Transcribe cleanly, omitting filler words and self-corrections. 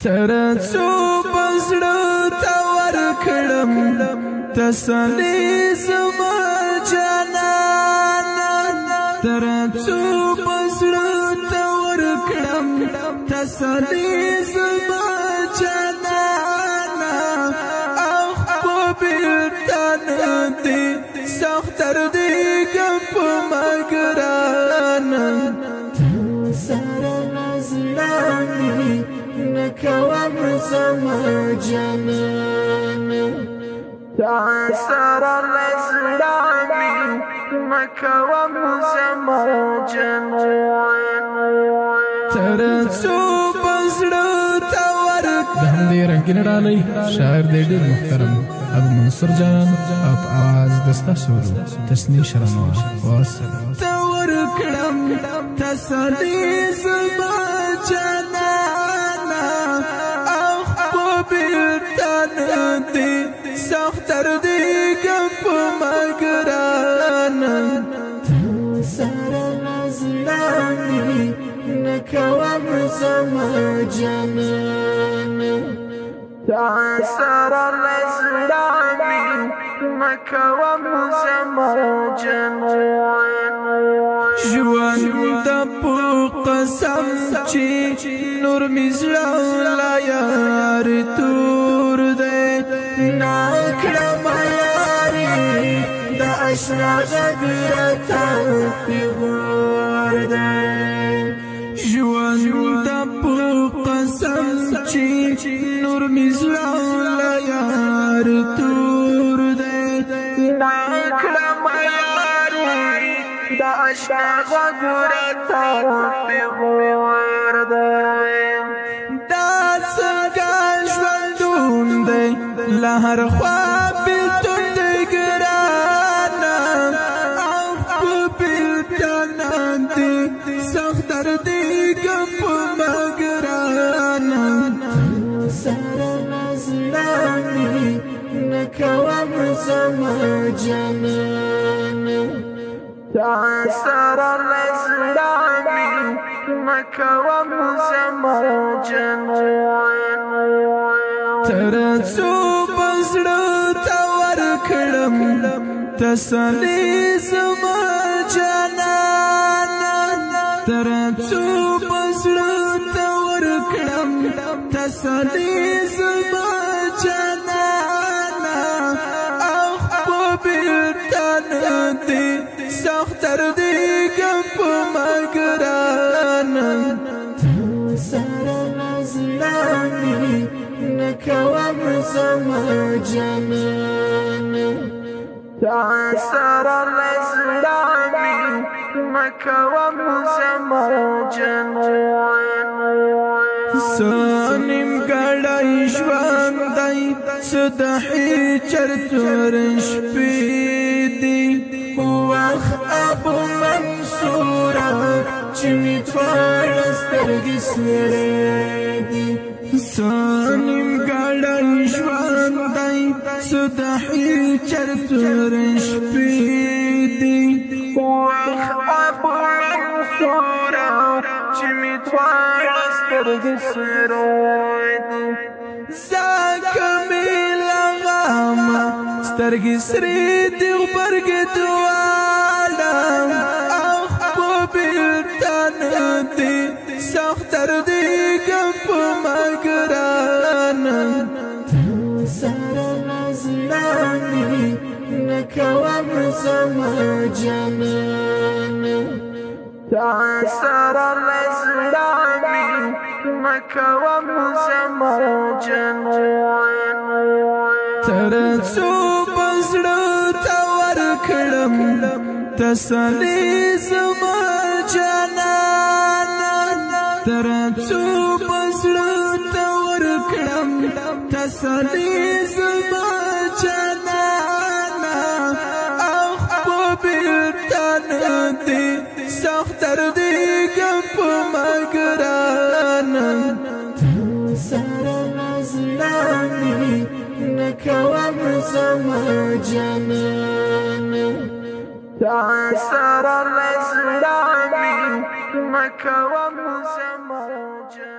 ترڅو بزړه تا ورکړم تسلی زما جانانا ترڅو بزړه تا ورکړم تسلی زما جانانا او په بیلتان دې سخت دردي ګپ مګرانا سره نزلاني نکوم زما جانانا سره نزلاني نکوم زما جانانا ترڅو بزړه تا ورکړم دې رنگین ډالۍ شاعر دې ډېر محترم ابو منصور جان اپ आवाज دستا سورو تسنی شرما والسلام تور کړم تسلی زما جانانا او په بیلتان دې سخت دردي ګپ مګرانا سره نزلاني نکوم زما جانانا سره نزلاني نکوم زما جانانا ژوند په قسم چې نور مې زړه لا یار تور دی ناکړم یاري د اشنا غږ راته پیغور دی ژوند په قسم چې نور مې زړه لا یار تور دی ناکړم یاري د اشنا غږ راته پیغور دی دا څنګه ژوندون دی له هر خوا بېلتون دی ګرانه او په بېلتان دې سخت دردي ګپ مګرانه سره نزلاني نکوم زما جانانا سره نزلاني نکوم زما جانانا ترڅو بزړه تا ورکړم تسلی زما جانانا ترڅو بزړه تا ورکړم تسلی زما جانانا او په بیلتان دې سخت دردي ګپ مګرانا سره نزلاني نکوم زما جانانا سره نزلاني نکوم زما جانانا سنیم ګړی ژوند دی سدحي چرتور شپې دي وخت ابو منصور چې می ټول سترګې سړې دي سنیم ګړی ژوند دی سدحي چرتور شپې دي وخت ابو منصور چې می ټول سترګې سړې دي زکه می لغمه سترګې سرې دي غبرګې دواړه او په بیلتان دې سخت دردي ګپ مګرانا سره نزلاني نکوم زما جانانا سره نزلاني نکوم زما جانانا ترڅو بزړه تا ورکړم تسلی زما جانانا ترڅو بزړه تا ورکړم تسلی زما جانانا او په بیلتان دې سخت دردي ګپ مګرانا سره نزلاني نکوم زما جانانا سره نزلاني نکوم زما جانانا